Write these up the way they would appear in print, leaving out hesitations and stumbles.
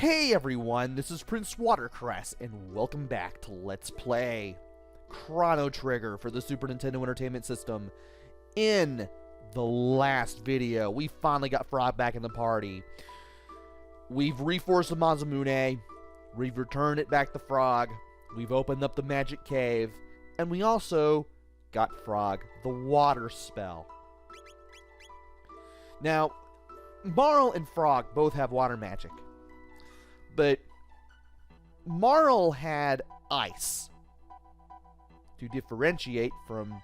Hey everyone, this is PrinceWatercress, and welcome back to Let's Play Chrono Trigger for the Super Nintendo Entertainment System. In the last video, we finally got Frog back in the party. We've reforced the Mazamune, we've returned it back to Frog, we've opened up the Magic Cave, and we also got Frog the Water Spell. Now, Marl and Frog both have water magic. But Marl had ice to differentiate from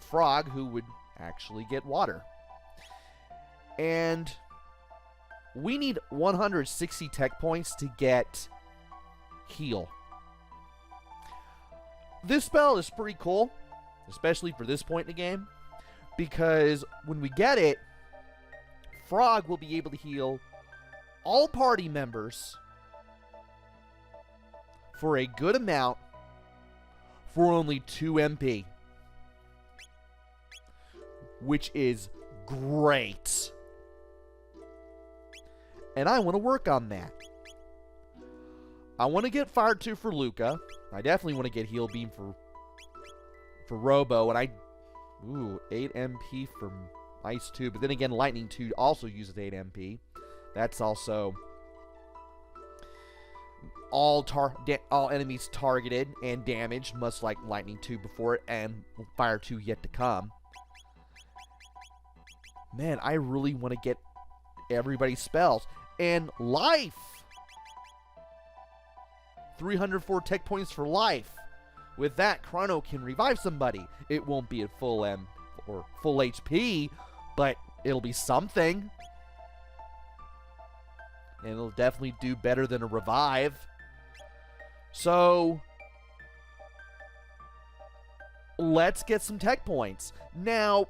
Frog, who would actually get water. And we need 160 tech points to get heal. This spell is pretty cool, especially for this point in the game, because when we get it, Frog will be able to heal all party members for a good amount for only 2 MP, which is great. And I want to work on that. I want to get Fire 2 for Luca. I definitely want to get Heal Beam for Robo, and ooh, 8 MP for Ice 2, but then again Lightning 2 also uses 8 MP. That's also all enemies targeted and damaged, much like Lightning 2 before it, and Fire 2 yet to come. Man, I really want to get everybody's spells. And life! 304 tech points for life. With that, Chrono can revive somebody. It won't be at full M or full HP, but it'll be something. And it'll definitely do better than a revive. So, let's get some tech points. Now,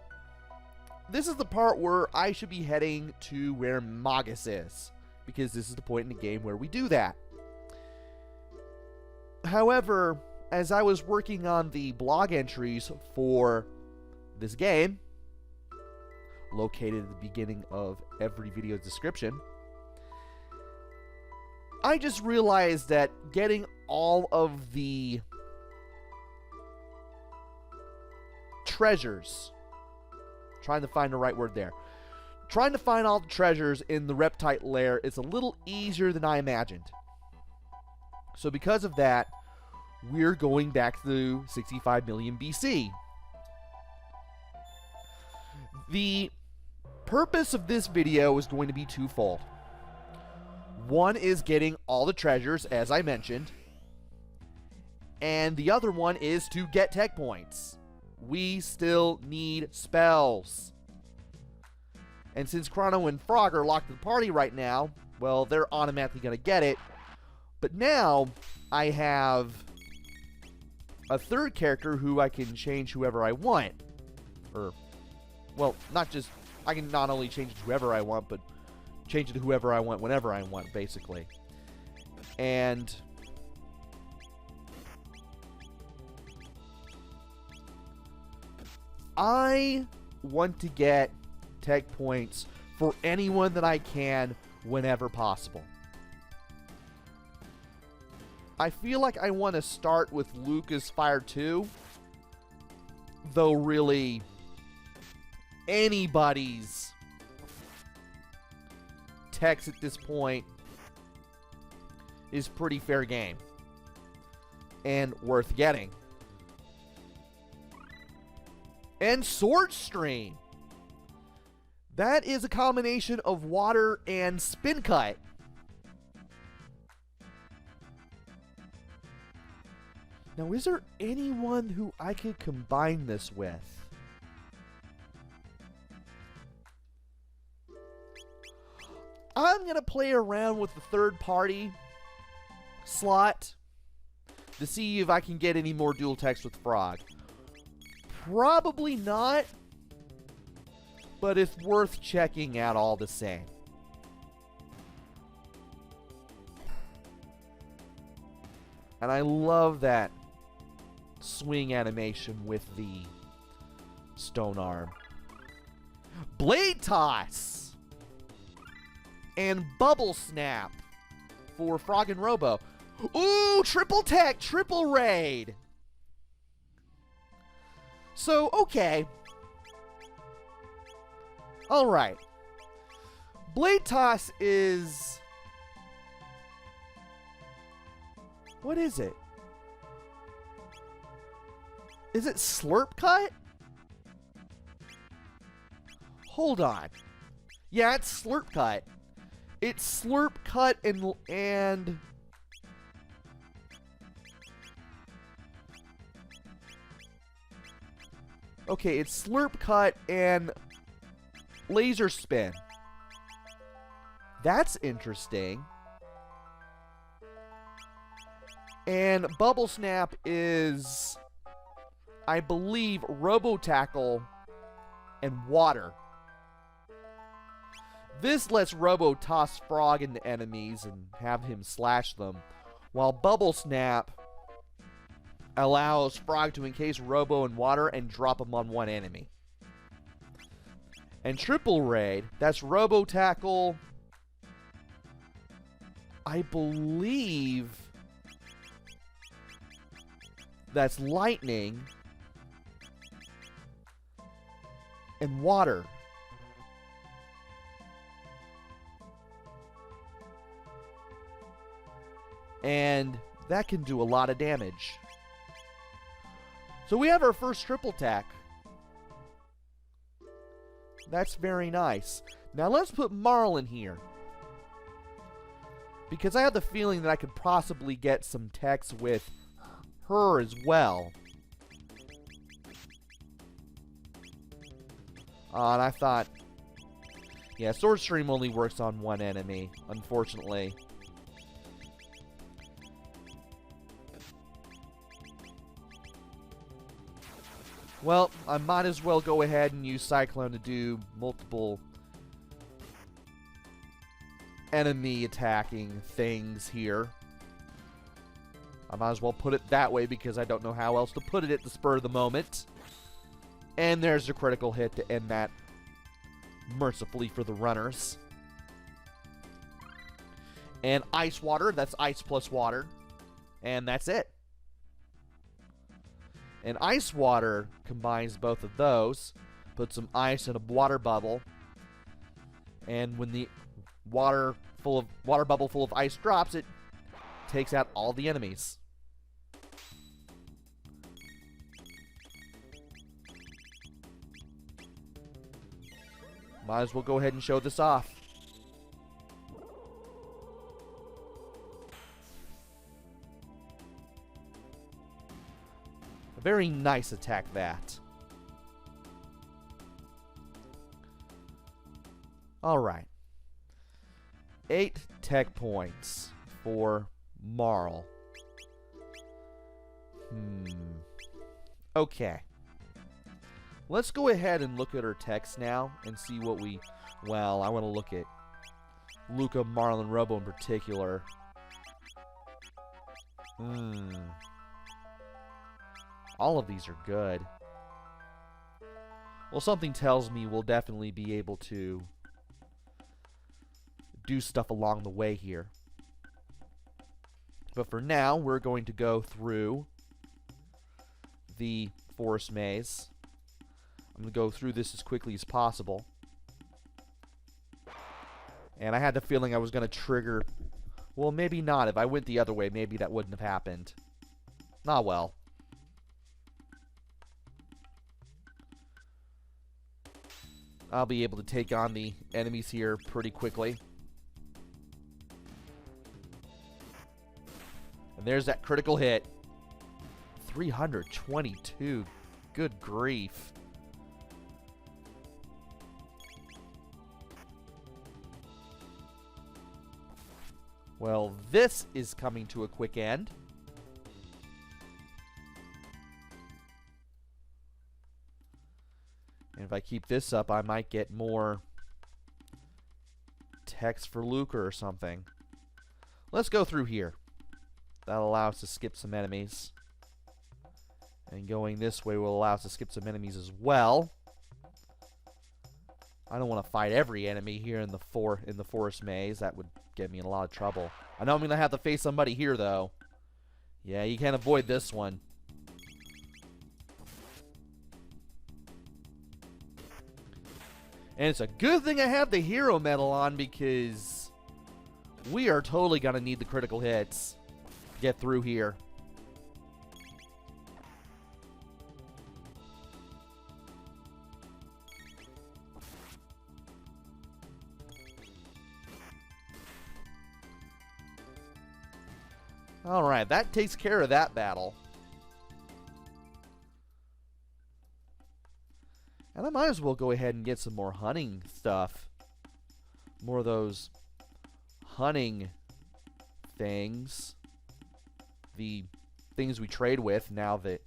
this is the part where I should be heading to where Magus is, because this is the point in the game where we do that. However, as I was working on the blog entries for this game, located at the beginning of every video's description, I just realized that getting all of the treasures, trying to find the right word there, trying to find all the treasures in the Reptite Lair is a little easier than I imagined. So because of that, we're going back to 65 million BC. The purpose of this video is going to be twofold. One is getting all the treasures, as I mentioned, and the other one is to get tech points. We still need spells. And since Chrono and Frog are locked in the party right now, well, they're automatically going to get it. But now, I have a third character who I can change whoever I want. Or, well, I can not only change it to whoever I want, but change it to whoever I want whenever I want, basically. And I want to get tech points for anyone that I can whenever possible. I feel like I want to start with Luca's Fire 2, though really anybody's techs at this point is pretty fair game and worth getting. And Sword Stream, that is a combination of water and spin cut. Now, is there anyone who I could combine this with? I'm going to play around with the third-party slot to see if I can get any more dual text with Frog. Probably not, but it's worth checking out all the same. And I love that swing animation with the stone arm. Blade Toss! And Bubble Snap. for Frog and Robo. Ooh, triple tech, triple raid. So, okay. Alright. Blade Toss is... What is it? Is it Slurp Cut? Hold on. Yeah, it's Slurp Cut. It's Slurp Cut and... Okay, it's Slurp Cut and Laser Spin. That's interesting. And Bubble Snap is, I believe, Robo Tackle and Water. This lets Robo toss Frog into enemies and have him slash them, while Bubble Snap allows Frog to encase Robo in water and drop him on one enemy. And Triple Raid, that's Robo Tackle, I believe that's Lightning and Water. And that can do a lot of damage. So we have our first triple attack. That's very nice. Now let's put Marl in here, because I have the feeling that I could possibly get some techs with her as well. And I thought, yeah, Sword Stream only works on one enemy, unfortunately. Well, I might as well go ahead and use Cyclone to do multiple enemy attacking things here. I might as well put it that way because I don't know how else to put it at the spur of the moment. And there's a critical hit to end that mercifully for the runners. And Ice Water, that's ice plus water. And that's it. And Ice Water combines both of those, puts some ice in a water bubble, and when the water bubble full of ice drops, it takes out all the enemies. Might as well go ahead and show this off. A very nice attack, that. Alright. 8 tech points for Marl. Okay. Let's go ahead and look at her techs now and see what we... Well, I want to look at Luca, Marl, and Robo in particular. All of these are good. Well, something tells me we'll definitely be able to do stuff along the way here. But for now, we're going to go through the forest maze. I'm going to go through this as quickly as possible. And I had the feeling I was going to trigger... Well, maybe not. If I went the other way, maybe that wouldn't have happened. Ah, well. I'll be able to take on the enemies here pretty quickly. And there's that critical hit. 322. Good grief. Well, this is coming to a quick end. And if I keep this up, I might get more text for Luca or something. Let's go through here. That'll allow us to skip some enemies. And going this way will allow us to skip some enemies as well. I don't want to fight every enemy here in the forest maze. That would get me in a lot of trouble. I know I'm going to have to face somebody here, though. Yeah, you can't avoid this one. And it's a good thing I have the hero medal on, because we are totally going to need the critical hits to get through here. Alright, that takes care of that battle. And I might as well go ahead and get some more hunting stuff. More of those hunting things. The things we trade with now that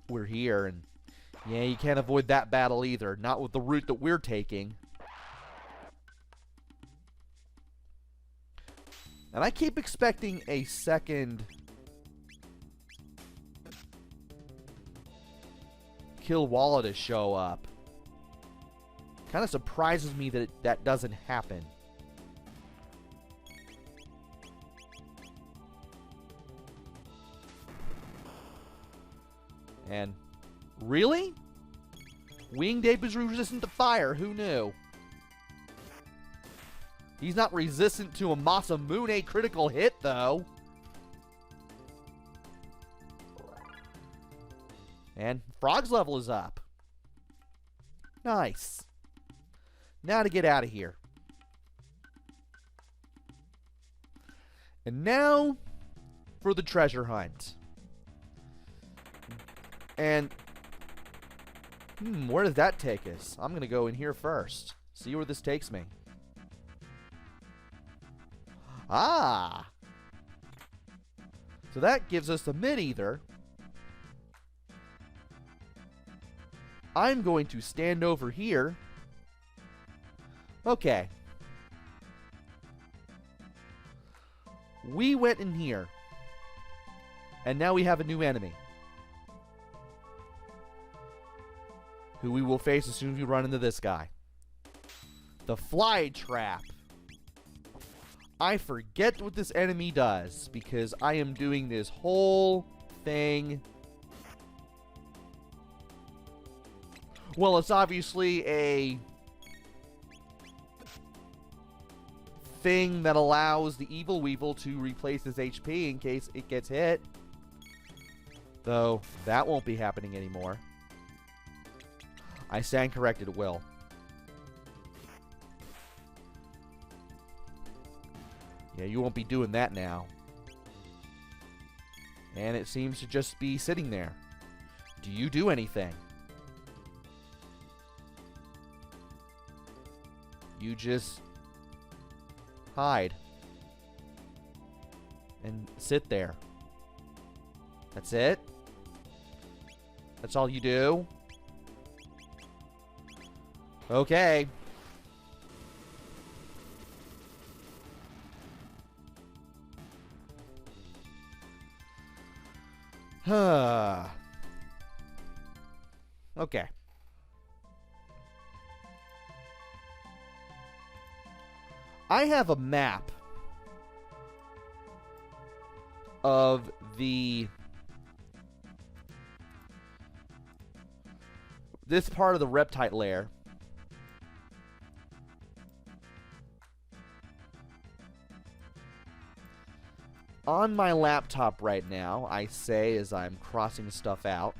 we're here. And yeah, you can't avoid that battle either. Not with the route that we're taking. And I keep expecting a second Kill Walla to show up. Kind of surprises me that that doesn't happen. And really? Winged Ape is resistant to fire. Who knew? He's not resistant to a Masamune critical hit, though. And Frog's level is up. Nice. Now to get out of here. And now for the treasure hunt. And where does that take us? I'm going to go in here first. See where this takes me. Ah! So that gives us the mid-ether. I'm going to stand over here. Okay. We went in here. And now we have a new enemy. Who we will face as soon as we run into this guy. The fly trap. I forget what this enemy does because I am doing this whole thing. Well, it's obviously a thing that allows the Evil Weevil to replace his HP in case it gets hit. Though, that won't be happening anymore. I stand corrected, it will. Yeah, you won't be doing that now. And it seems to just be sitting there. Do you do anything? You just hide. And sit there. That's it? That's all you do? Okay. Okay. I have a map of this part of the Reptite lair. On my laptop right now, I say as I'm crossing stuff out.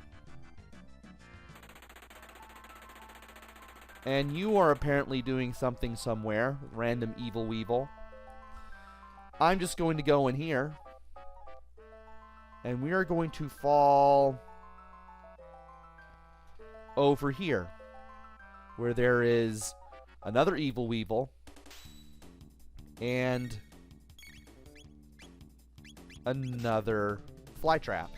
And you are apparently doing something somewhere, random Evil Weevil. I'm just going to go in here. And we are going to fall over here. Where there is another Evil Weevil. And another fly trap.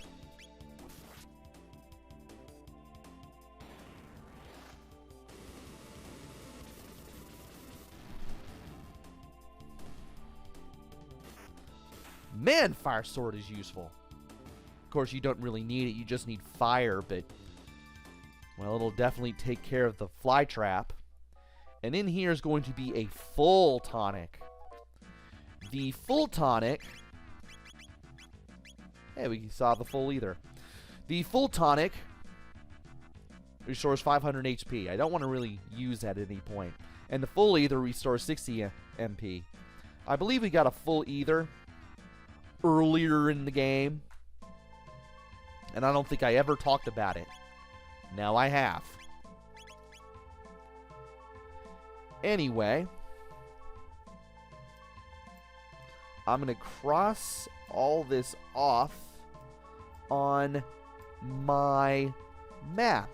Man, Fire Sword is useful. Of course, you don't really need it. You just need fire, but... Well, it'll definitely take care of the fly trap. And in here is going to be a full tonic. The full tonic... Hey, we saw the full ether. The full tonic restores 500 HP. I don't want to really use that at any point. And the full ether restores 60 MP. I believe we got a full ether earlier in the game. And I don't think I ever talked about it. Now I have. Anyway, I'm going to cross all this off on my map.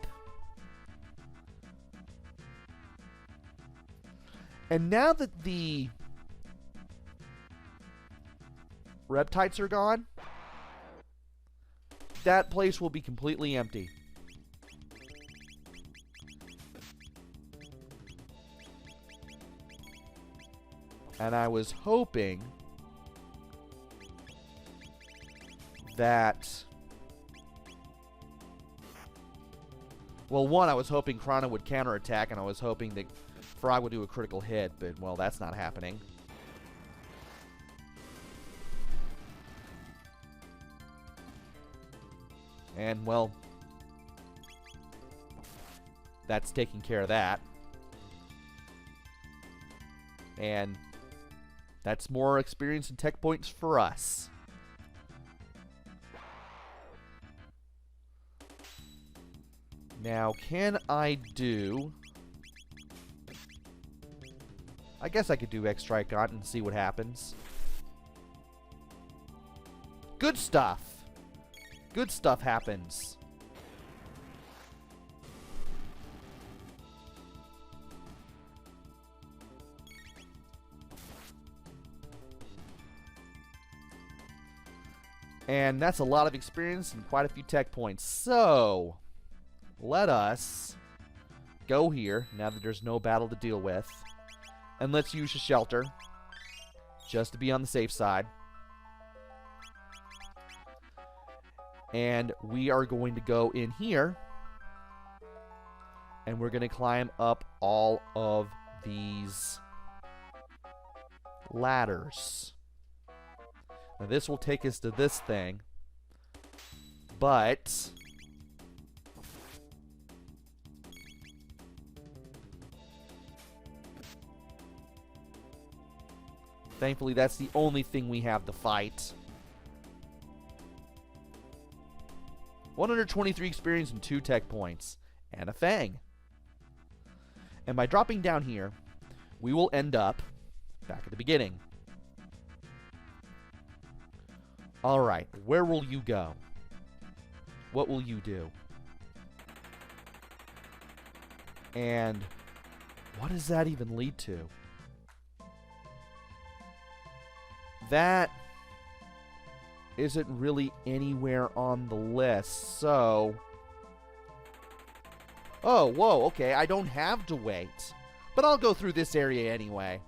And now that the Reptites are gone, that place will be completely empty. And I was hoping that... Well, one, I was hoping Chrono would counterattack, and I was hoping that Frog would do a critical hit, but, well, that's not happening. And, well, that's taking care of that. And that's more experience and tech points for us. Now, can I do... I guess I could do X-Strike on it and see what happens. Good stuff! Good stuff happens. And that's a lot of experience and quite a few tech points. So, let us go here, now that there's no battle to deal with. And let's use a shelter, just to be on the safe side. And we are going to go in here. And we're going to climb up all of these ladders. Now this will take us to this thing. But... thankfully, that's the only thing we have to fight. 123 experience and 2 tech points. And a fang. And by dropping down here, we will end up back at the beginning. Alright, where will you go? What will you do? And what does that even lead to? That isn't really anywhere on the list, so... oh, whoa, okay, I don't have to wait. But I'll go through this area anyway.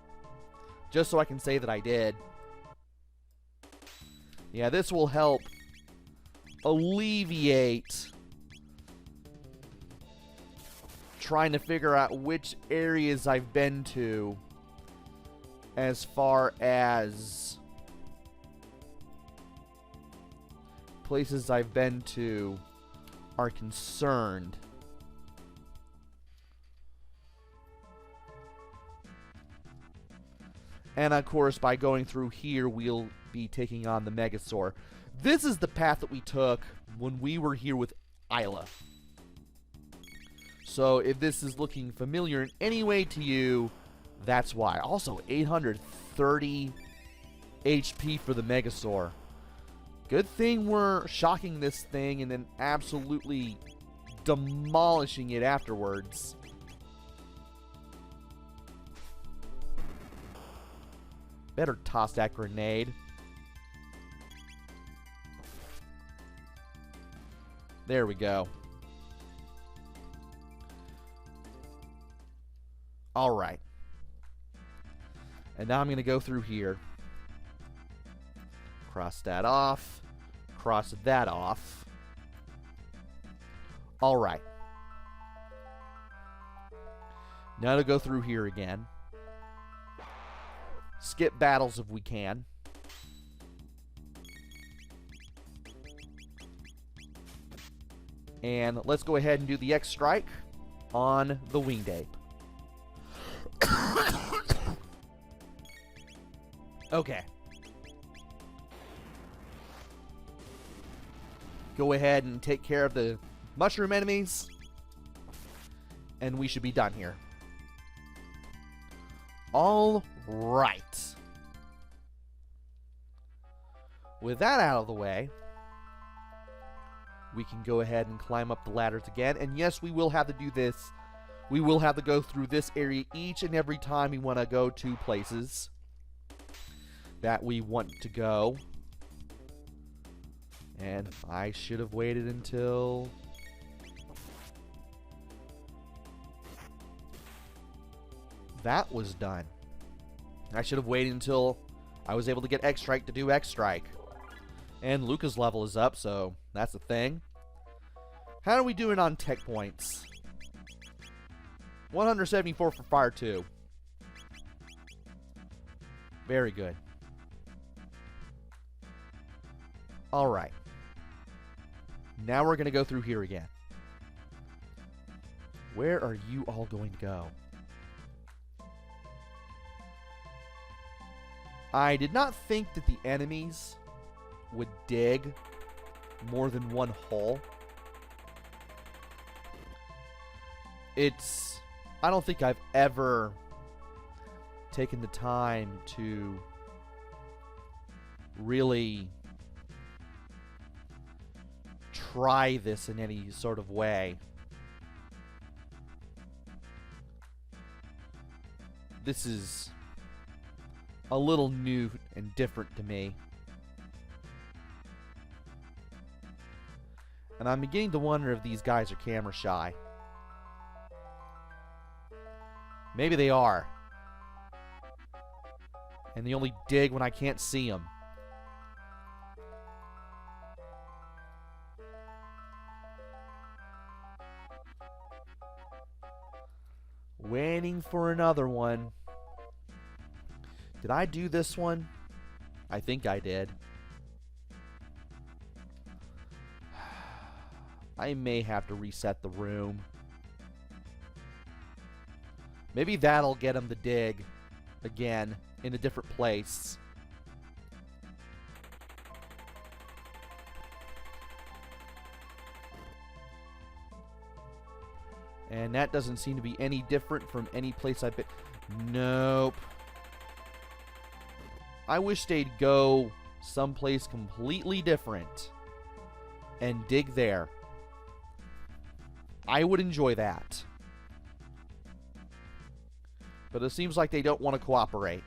Just so I can say that I did. Yeah, this will help alleviate trying to figure out which areas I've been to as far as places I've been to are concerned. And of course, by going through here, we'll be taking on the Megasaur. This is the path that we took when we were here with Isla. So if this is looking familiar in any way to you, that's why. Also, 830 HP for the Megasaur. Good thing we're shocking this thing and then absolutely demolishing it afterwards. Better toss that grenade. There we go. Alright. And now I'm going to go through here. Cross that off. Cross that off. Alright. Now to go through here again. Skip battles if we can. And let's go ahead and do the X strike on the winged ape. Okay. Go ahead and take care of the mushroom enemies. And we should be done here. All right. With that out of the way, we can go ahead and climb up the ladders again. And yes, we will have to do this. We will have to go through this area each and every time we want to go to places that we want to go. And I should have waited until... that was done. I should have waited until I was able to get X Strike to do X Strike. And Luca's level is up, so that's a thing. How are we doing on tech points? 174 for Fire 2. Very good. Alright. Now we're going to go through here again. Where are you all going to go? I did not think that the enemies would dig more than one hole. I don't think I've ever taken the time to really try this in any sort of way. This is a little new and different to me. And I'm beginning to wonder if these guys are camera shy. Maybe they are. And they only dig when I can't see them. Waiting for another one. Did I do this one? I think I did. I may have to reset the room. Maybe that'll get him to dig again in a different place. And that doesn't seem to be any different from any place I've been. Nope. I wish they'd go someplace completely different and dig there. I would enjoy that. But it seems like they don't want to cooperate.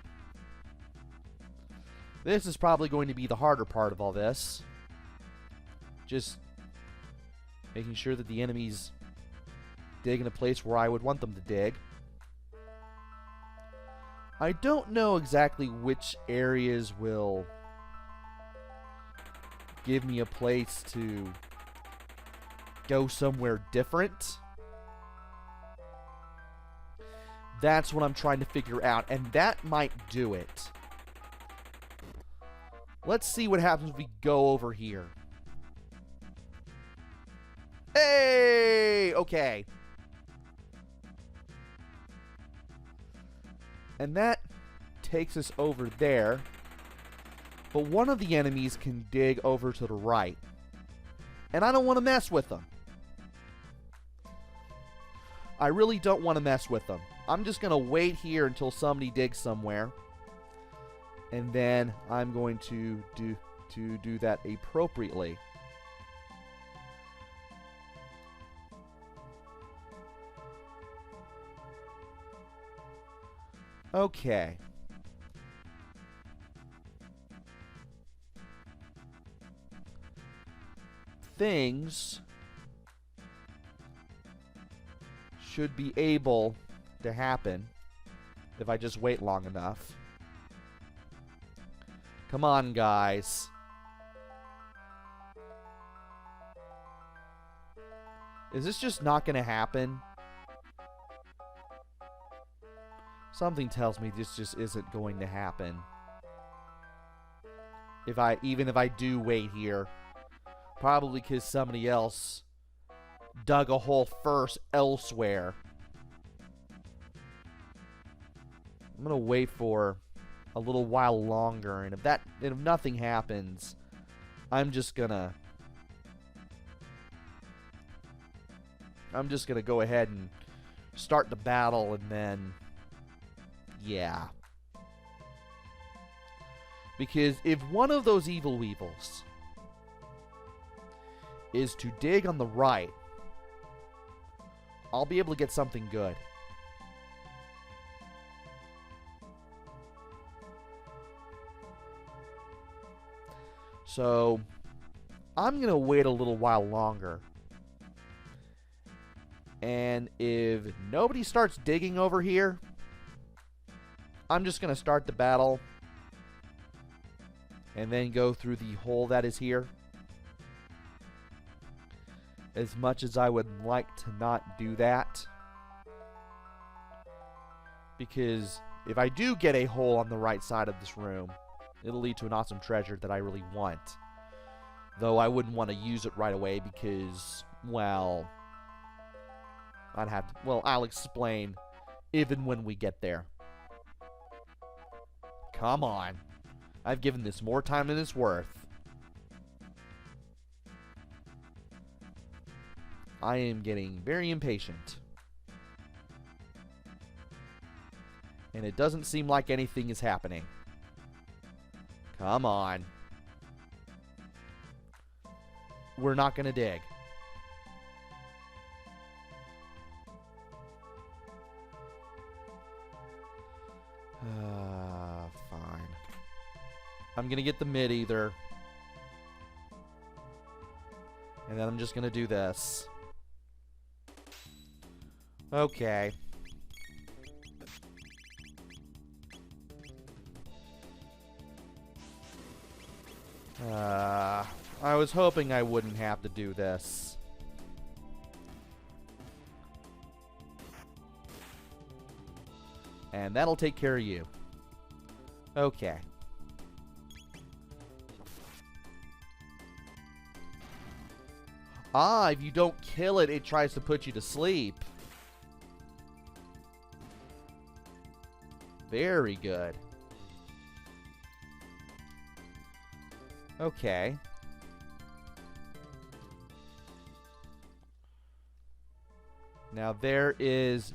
This is probably going to be the harder part of all this. Just making sure that the enemies dig in a place where I would want them to dig. I don't know exactly which areas will give me a place to go somewhere different. That's what I'm trying to figure out, and that might do it. Let's see what happens if we go over here. Hey! Okay. And that takes us over there. But one of the enemies can dig over to the right. And I don't want to mess with them. I really don't want to mess with them. I'm just going to wait here until somebody digs somewhere. And then I'm going to do that appropriately. Okay. Things should be able to happen if I just wait long enough. Come on, guys. Is this just not going to happen? Something tells me this just isn't going to happen. Even if I do wait here. Probably because somebody else dug a hole first elsewhere. I'm gonna wait for a little while longer, and if nothing happens, I'm just gonna go ahead and start the battle, and then yeah. Because if one of those evil weevils is to dig on the right, I'll be able to get something good. So, I'm going to wait a little while longer. And if nobody starts digging over here, I'm just going to start the battle and then go through the hole that is here. As much as I would like to not do that. Because if I do get a hole on the right side of this room, it'll lead to an awesome treasure that I really want. Though I wouldn't want to use it right away because, well, I'll explain even when we get there. Come on. I've given this more time than it's worth. I am getting very impatient. And it doesn't seem like anything is happening. Come on. We're not going to dig. Fine. I'm going to get the mid-ether. And then I'm just going to do this. Okay. I was hoping I wouldn't have to do this. And that'll take care of you. Okay. Ah, if you don't kill it, it tries to put you to sleep. Very good. Okay. Now there is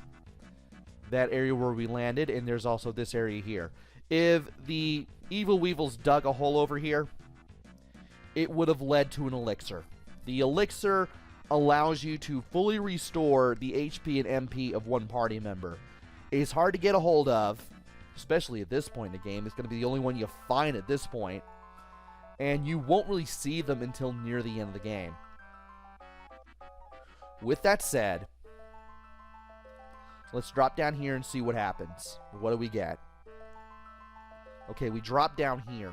that area where we landed, and there's also this area here. If the evil weevils dug a hole over here, it would have led to an elixir. The elixir allows you to fully restore the HP and MP of one party member. It's hard to get a hold of, especially at this point in the game. It's going to be the only one you find at this point. And you won't really see them until near the end of the game. With that said, let's drop down here and see what happens. What do we get? Okay, we drop down here.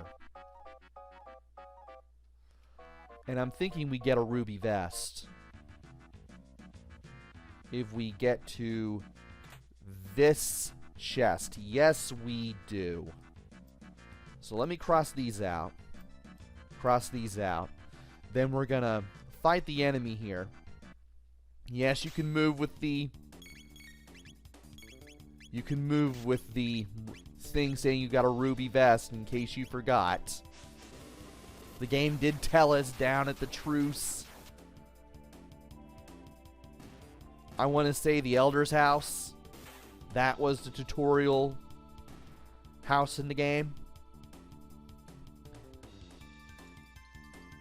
And I'm thinking we get a ruby vest. If we get to this chest. Yes, we do. So let me cross these out. Cross these out. Then we're gonna fight the enemy here. Yes, you can move with the... You can move with the thing saying you got a ruby vest, in case you forgot. The game did tell us down at the truce. I want to say the Elder's house. That was the tutorial house in the game.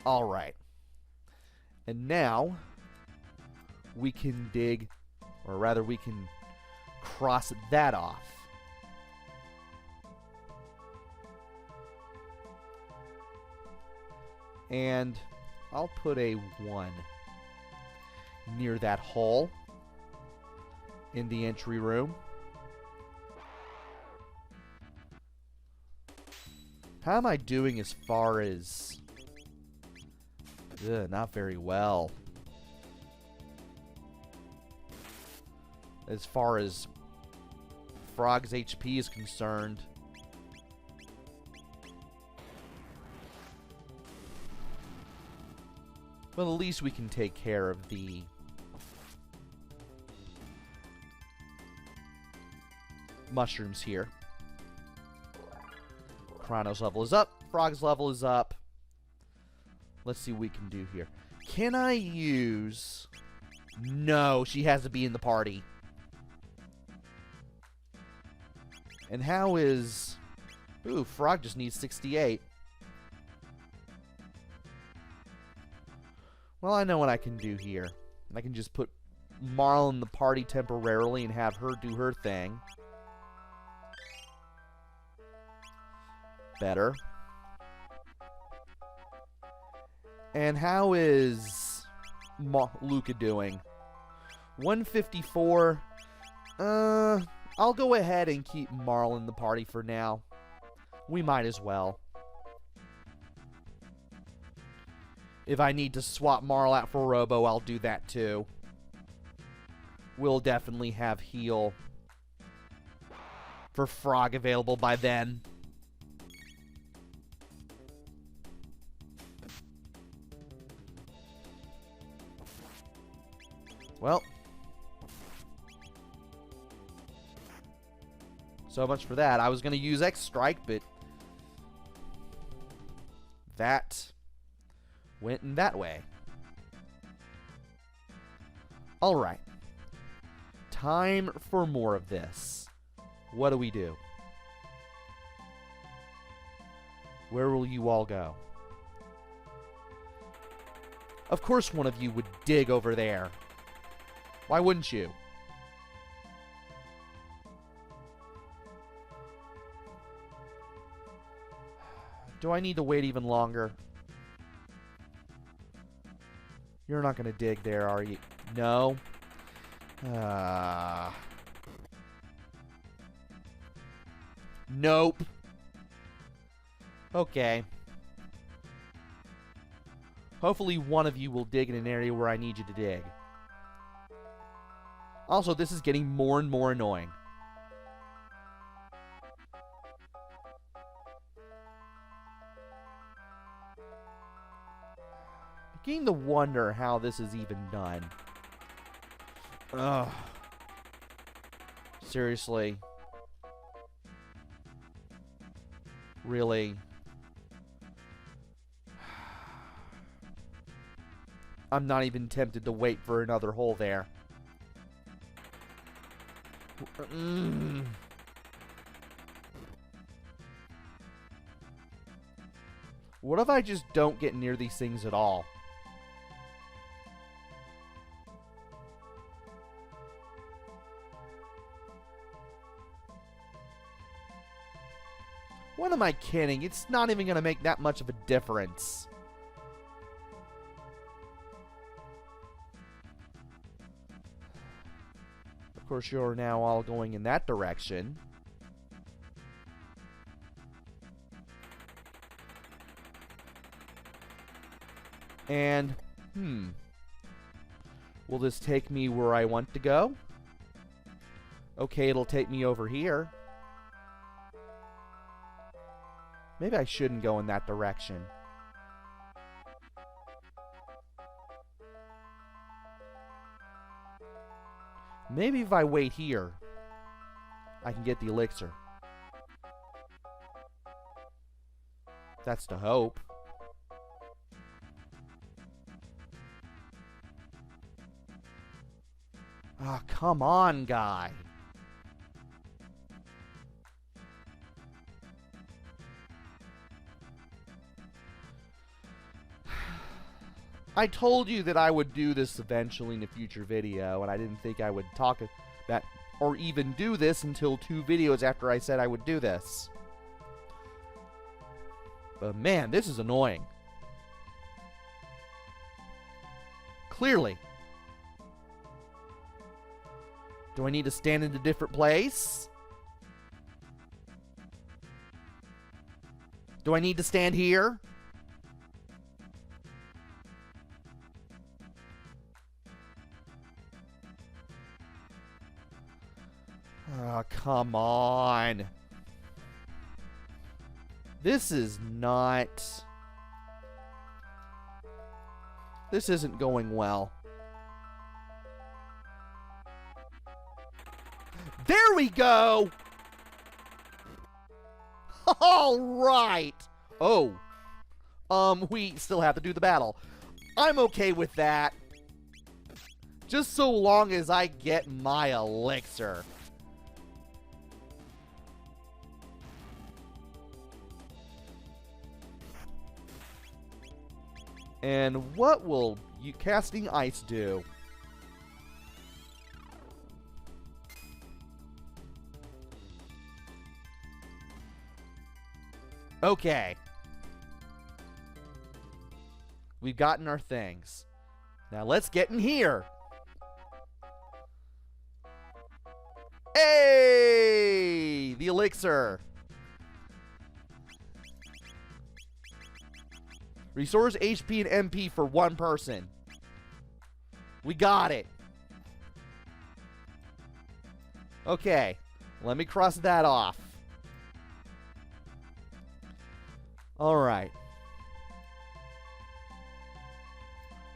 Alright. And now we can dig, or rather we can cross that off. And I'll put a 1 near that hole in the entry room. How am I doing as far as... Ugh, not very well. As far as Frog's HP is concerned. Well, at least we can take care of the mushrooms here. Chrono's level is up. Frog's level is up. Let's see what we can do here. Can I use... No, she has to be in the party. And how is... Ooh, Frog just needs 68. Well, I know what I can do here. I can just put Marl in the party temporarily and have her do her thing. Better. And how is Luca doing? 154. I'll go ahead and keep Marl in the party for now. We might as well. If I need to swap Marl out for Robo, I'll do that too. We'll definitely have heal for Frog available by then. Well, so much for that. I was going to use X Strike, but that went in that way. All right. Time for more of this. What do we do? Where will you all go? Of course one of you would dig over there. Why wouldn't you? Do I need to wait even longer? You're not going to dig there, are you? No? Nope. Okay. Hopefully one of you will dig in an area where I need you to dig. Also, this is getting more and more annoying. I'm beginning to wonder how this is even done. Ugh. Seriously. Really? I'm not even tempted to wait for another hole there. What if I just don't get near these things at all? What am I kidding? It's not even going to make that much of a difference. Of course, you're now all going in that direction. And, will this take me where I want to go? Okay, it'll take me over here. Maybe I shouldn't go in that direction. Maybe if I wait here, I can get the elixir. That's the hope. Ah, come on, guy. I told you that I would do this eventually in a future video, and I didn't think I would talk about or even do this until 2 videos after I said I would do this. But man, this is annoying. Clearly. Do I need to stand in a different place? Do I need to stand here? Oh, come on. This is not... This isn't going well. There we go! All right. Oh. We still have to do the battle. I'm okay with that. Just so long as I get my elixir. And what will you casting ice do? Okay. We've gotten our things. Now let's get in here. Hey! The elixir. Restores HP and MP for one person. We got it. Okay. Let me cross that off. Alright.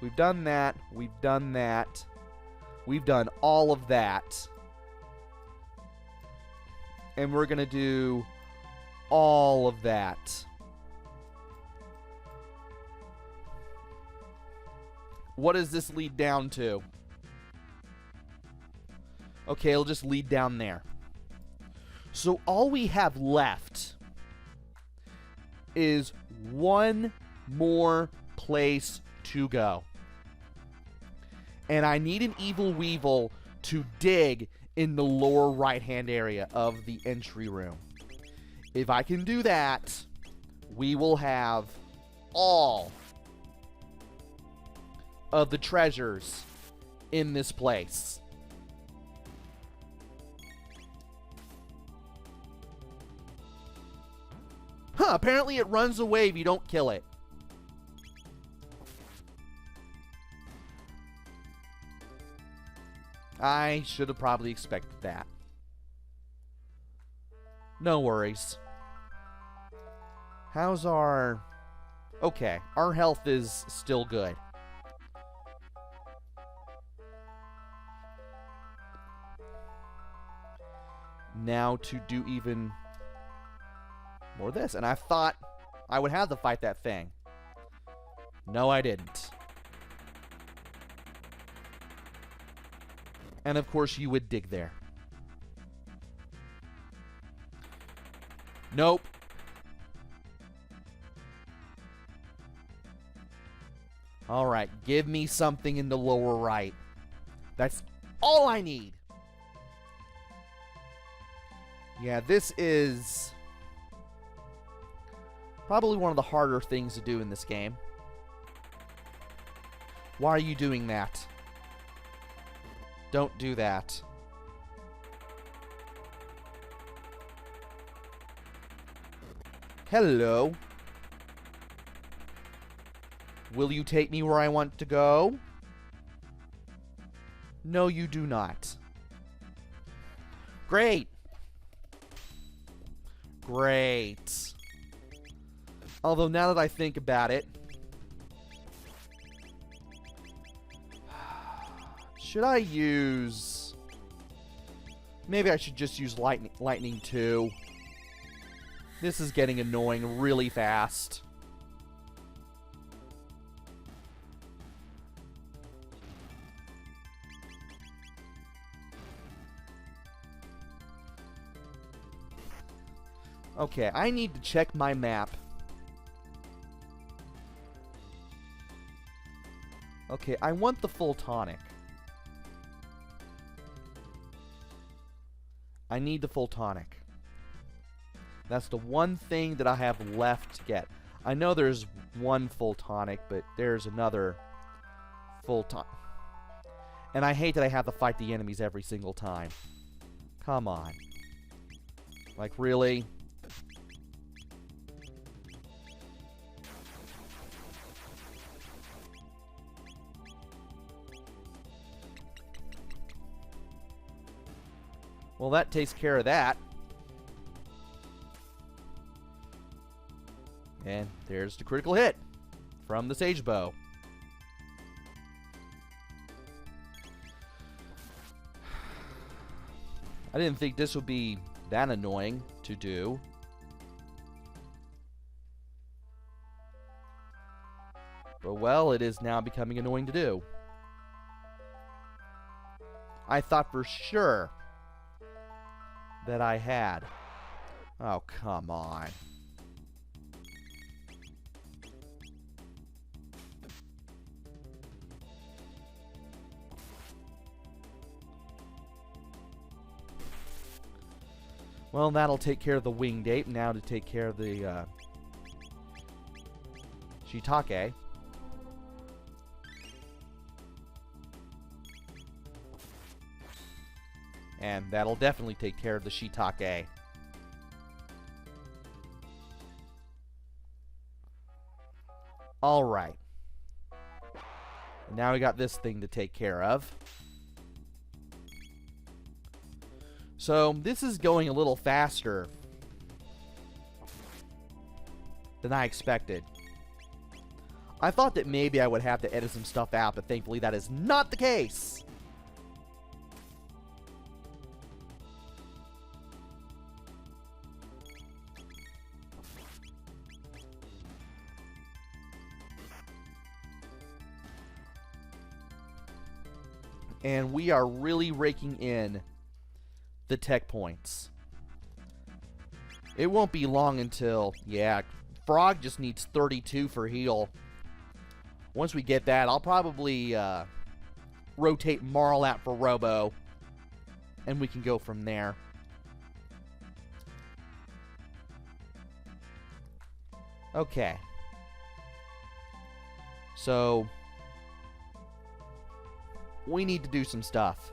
We've done that. We've done that. We've done all of that. And we're going to do all of that. What does this lead down to? Okay, it'll just lead down there. So all we have left is one more place to go. And I need an Evil Weevil to dig in the lower right-hand area of the entry room. If I can do that, we will have all of the treasures in this place. Huh, apparently it runs away if you don't kill it. I should have probably expected that. No worries. How's our... Okay, our health is still good. Now to do even more of this. And I thought I would have to fight that thing. No, I didn't. And of course you would dig there. Nope. Alright, give me something in the lower right. That's all I need. Yeah, this is probably one of the harder things to do in this game. Why are you doing that? Don't do that. Hello. Will you take me where I want to go? No, you do not. Great. Great. Although now that I think about it, should I use... Maybe I should just use lightning 2. This is getting annoying really fast. Okay, I need to check my map. Okay, I want the full tonic. I need the full tonic. That's the one thing that I have left to get. I know there's one full tonic, but there's another full tonic. And I hate that I have to fight the enemies every single time. Come on. Like, really? Well, that takes care of that. And there's the critical hit from the Sage Bow. I didn't think this would be that annoying to do. But, well, it is now becoming annoying to do. I thought for sure that I had. Oh, come on. Well, that'll take care of the winged ape. Now to take care of the shiitake. And that'll definitely take care of the shiitake. Alright. Now we got this thing to take care of. So, this is going a little faster than I expected. I thought that maybe I would have to edit some stuff out, but thankfully that is not the case. And we are really raking in the tech points. It won't be long until, yeah, Frog just needs 32 for heal. Once we get that, I'll probably rotate Marl out for Robo, and we can go from there. Okay. So, we need to do some stuff.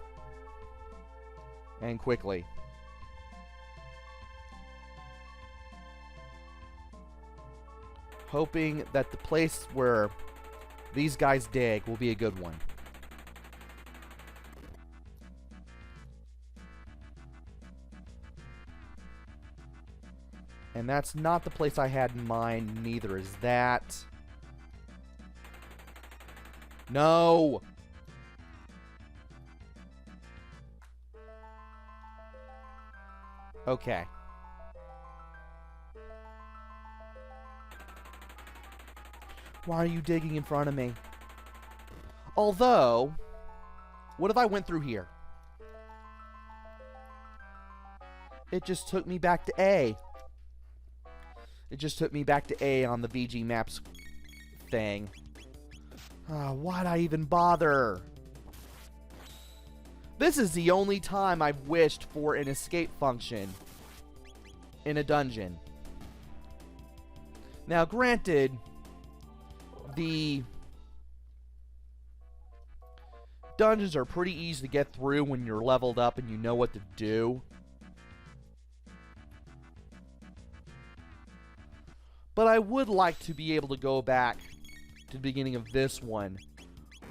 And quickly. Hoping that the place where these guys dig will be a good one. And that's not the place I had in mind, neither is that. No! Okay. Why are you digging in front of me? Although, what if I went through here? It just took me back to A. It just took me back to A on the VG Maps thing. Why'd I even bother? This is the only time I've wished for an escape function in a dungeon. Now, granted, the dungeons are pretty easy to get through when you're leveled up and you know what to do. But I would like to be able to go back to the beginning of this one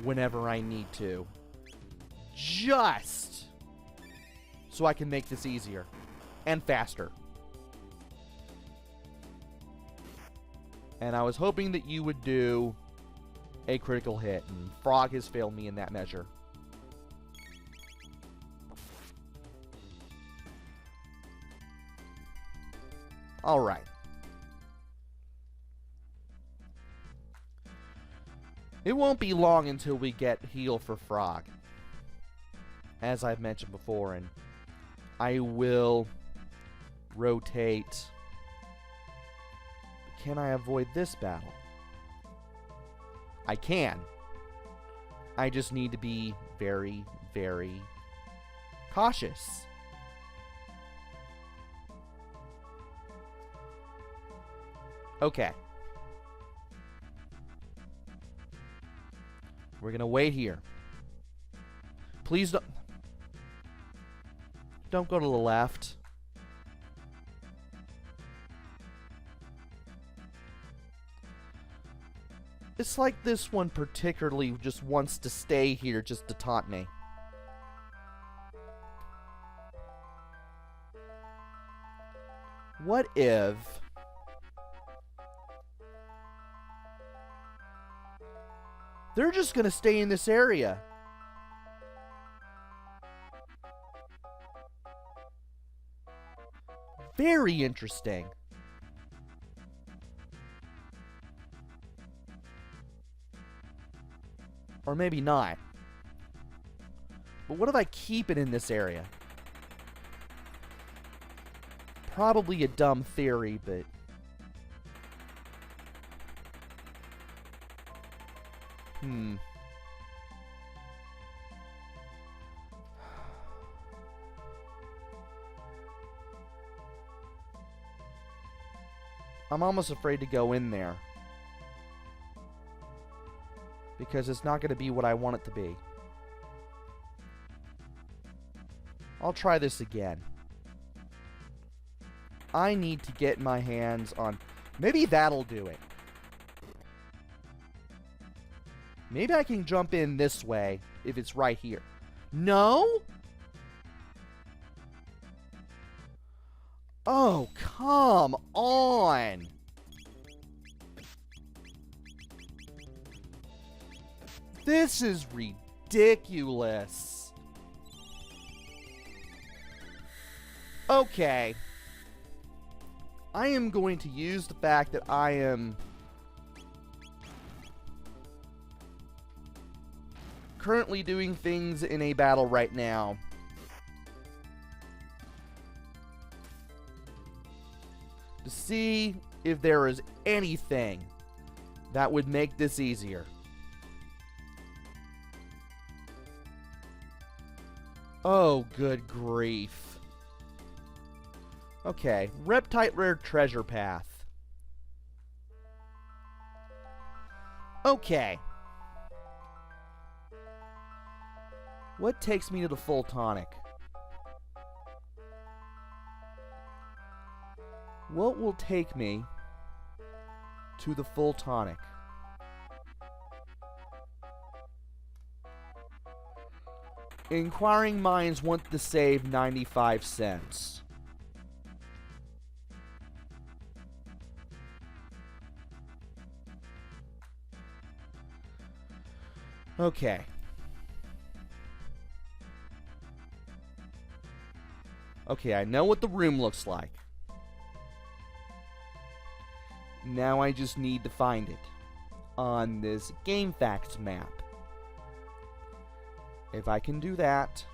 whenever I need to. Just so I can make this easier and faster. And I was hoping that you would do a critical hit, and Frog has failed me in that measure. Alright. It won't be long until we get heal for Frog, as I've mentioned before, and I will rotate. Can I avoid this battle? I can. I just need to be very, very cautious. Okay. We're gonna wait here. Please don't go to the left. It's like this one particularly just wants to stay here just to taunt me. what if... they're just going to stay in this area? Very interesting. Or maybe not. But what if I keep it in this area? Probably a dumb theory, but... I'm almost afraid to go in there. Because it's not going to be what I want it to be. I'll try this again. I need to get my hands on... maybe that'll do it. Maybe I can jump in this way if it's right here. No? Oh, come on! This is ridiculous. Okay. I am going to use the fact that I am currently doing things in a battle right now to see if there is anything that would make this easier. Oh, good grief. Okay, Reptite Rare Treasure Path. Okay. What takes me to the full tonic? What will take me to the full tonic? Inquiring minds want to save 95 cents. Okay. Okay, I know what the room looks like. Now I just need to find it on this GameFAQs map. If I can do that,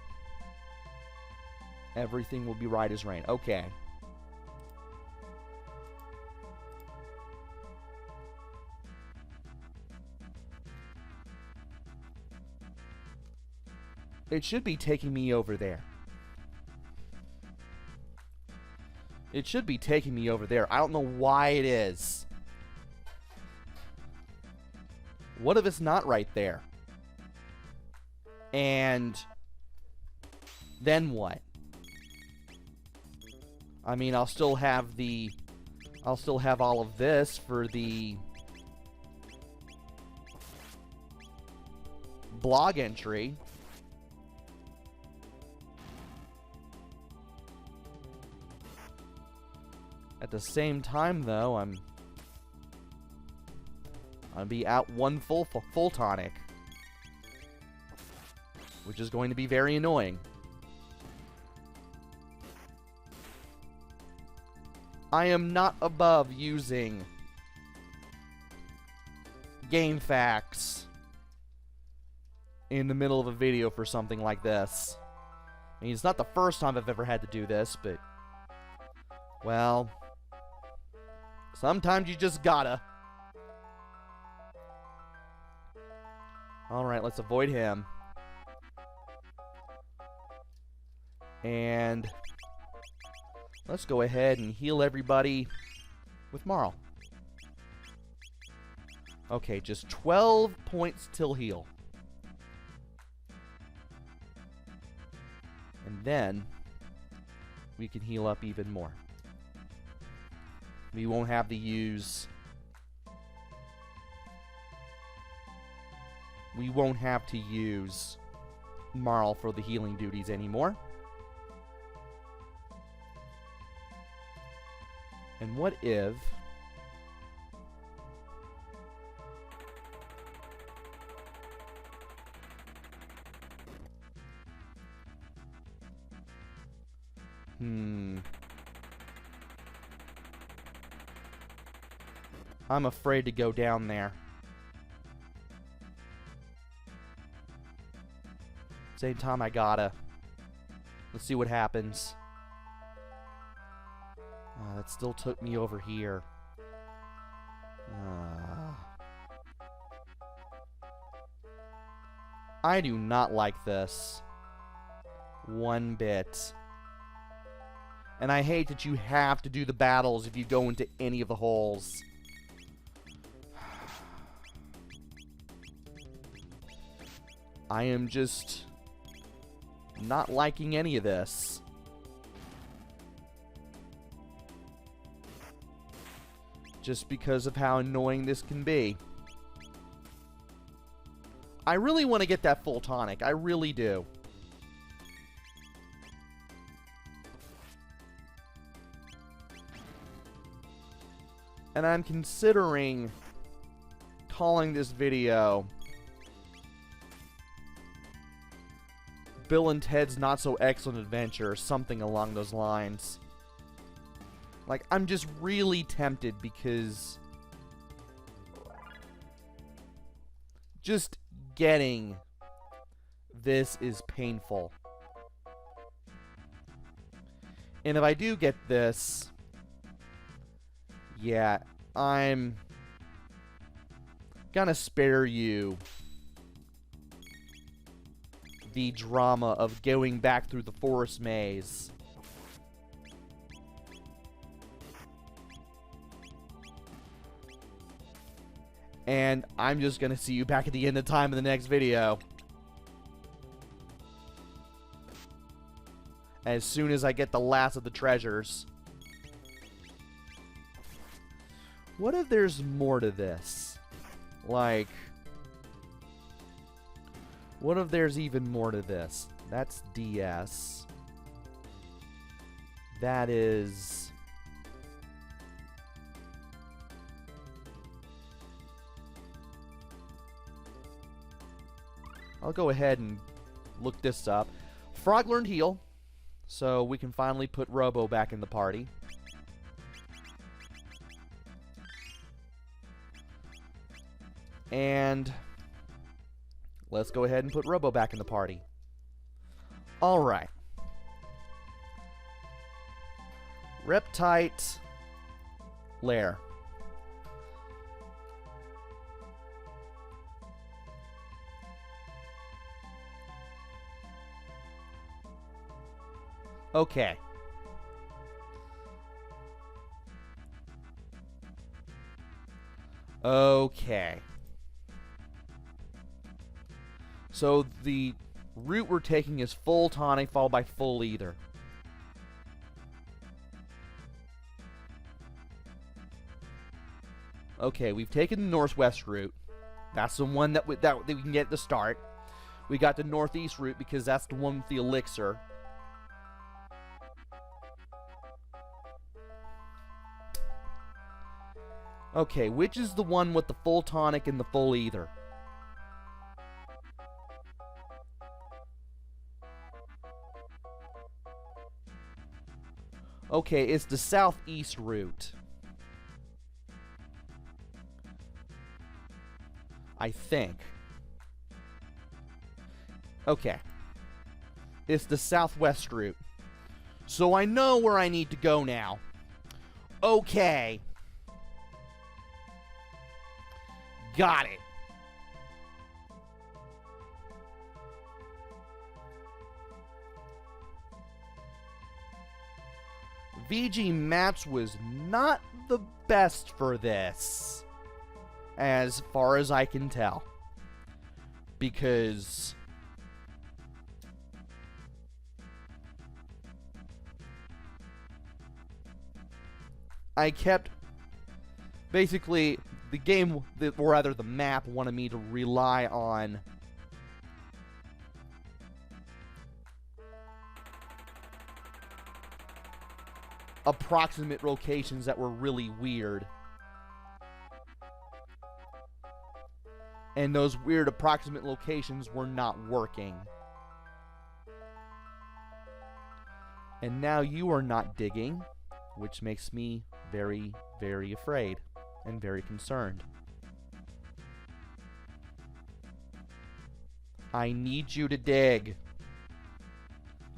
everything will be right as rain. Okay. It should be taking me over there. It should be taking me over there. I don't know why it is. What if it's not right there? And then what? I mean, I'll still have all of this for the blog entry. At the same time, though, I'll be out one full tonic, which is going to be very annoying. I am not above using GameFAQs in the middle of a video for something like this. I mean, it's not the first time I've ever had to do this, but, well, sometimes you just gotta. Alright, let's avoid him. And let's go ahead and heal everybody with Marl. Okay, just 12 points till heal. And then we can heal up even more. We won't have to use... we won't have to use Marl for the healing duties anymore. And what if... I'm afraid to go down there. Same time, I gotta. Let's see what happens. That still took me over here. I do not like this. One bit. And I hate that you have to do the battles if you go into any of the holes. I am just not liking any of this. Just because of how annoying this can be. I really want to get that full tonic. I really do. And I'm considering calling this video Bill and Ted's Not So Excellent Adventure, or something along those lines. Like, I'm just really tempted because just getting this is painful. And if I do get this, yeah, I'm gonna spare you the drama of going back through the forest maze. And I'm just gonna see you back at the end of time in the next video. As soon as I get the last of the treasures. What if there's more to this? Like, what if there's even more to this? That's DS. That is... I'll go ahead and look this up. Frog learned heal, so we can finally put Robo back in the party. And let's go ahead and put Robo back in the party. Alright. Reptite, Lair. Okay. Okay. So the route we're taking is full tonic followed by full ether. Okay, we've taken the northwest route. That's the one that we can get at the start. We got the northeast route because that's the one with the elixir. Okay, which is the one with the full tonic and the full ether? Okay, it's the southeast route. I think. Okay. It's the southwest route. So I know where I need to go now. Okay. Got it. VG Maps was not the best for this, as far as I can tell, because I kept basically the game, or rather the map, wanted me to rely on approximate locations that were really weird. And those weird approximate locations were not working. And now you are not digging, which makes me very, very afraid and very concerned. I need you to dig.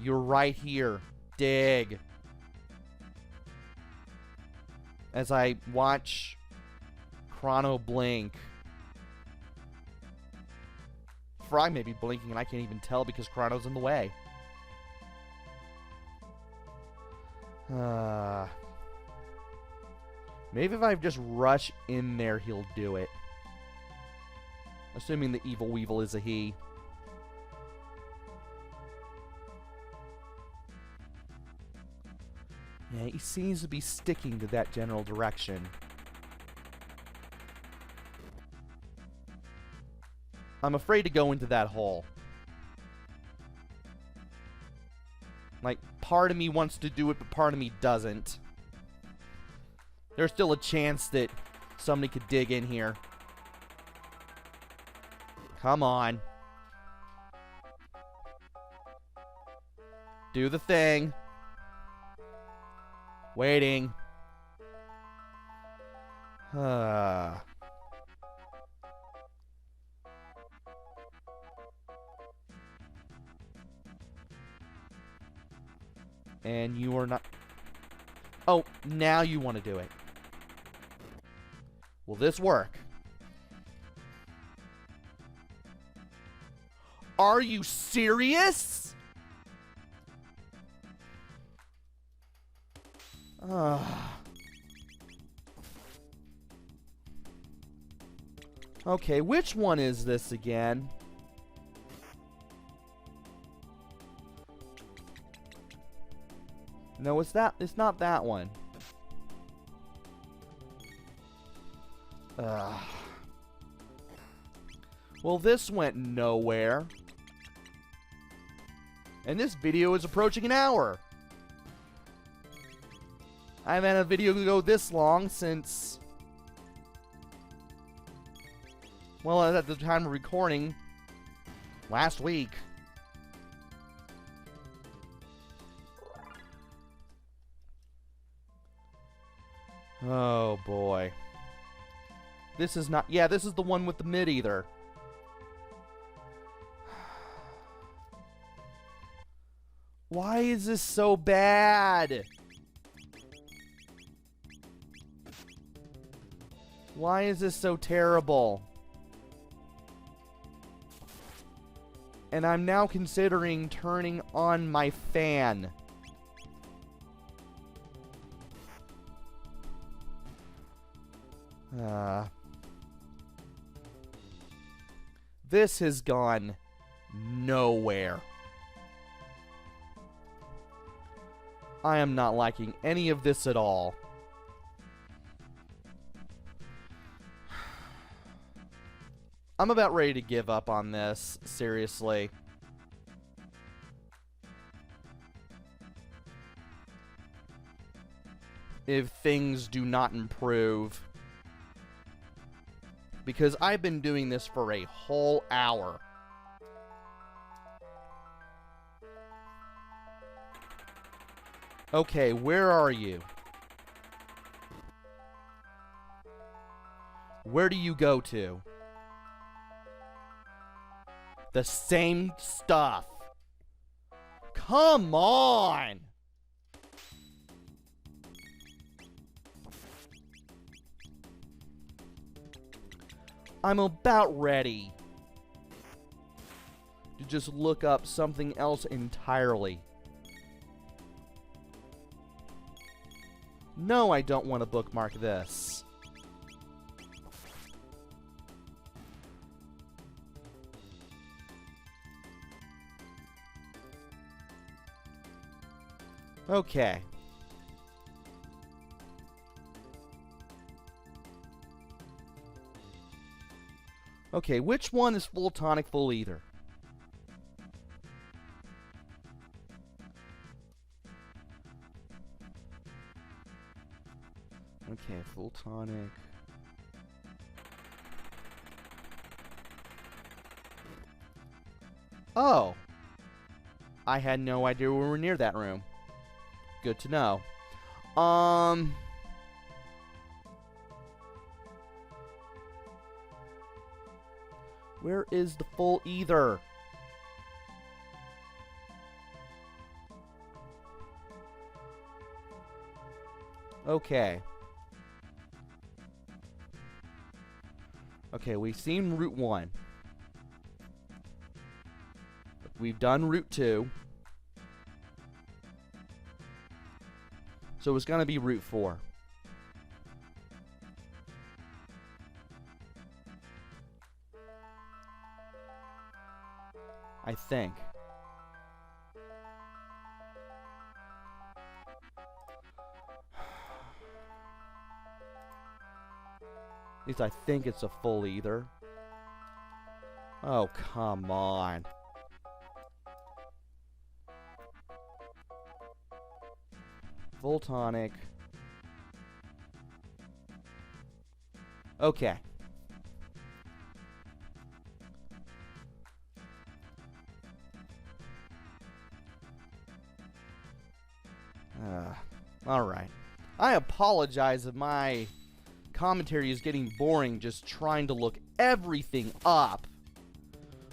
You're right here. Dig. As I watch Chrono blink. Fry may be blinking and I can't even tell because Chrono's in the way. Maybe if I just rush in there, he'll do it. Assuming the evil weevil is a he. Yeah, he seems to be sticking to that general direction. I'm afraid to go into that hole. Like, part of me wants to do it, but part of me doesn't. There's still a chance that somebody could dig in here. Come on. Do the thing. Waiting. And you are not... Oh, now you want to do it. Will this work? Are you serious? Okay, which one is this again? No, it's not that one. Well, this went nowhere. And this video is approaching an hour. I haven't had a video go this long since... Well, at the time of recording, last week. Oh, boy. This is not... Yeah, this is the one with the mid-ether. Why is this so bad? Why is this so terrible? And I'm now considering turning on my fan. This has gone nowhere. I am not liking any of this at all. I'm about ready to give up on this, seriously. If things do not improve. Because I've been doing this for a whole hour. Okay, where are you? Where do you go to? The same stuff. Come on! I'm about ready to just look up something else entirely. No, I don't want to bookmark this. Okay. Okay, which one is full tonic, full ether? Okay, full tonic. Oh! I had no idea we were near that room. Good to know. Where is the full ether? Okay. Okay, we've seen Route 1. We've done Route 2. So it's going to be Route 4. I think. At least I think it's a full ether. Oh, come on. Full tonic. Okay. Alright. I apologize if my commentary is getting boring just trying to look everything up.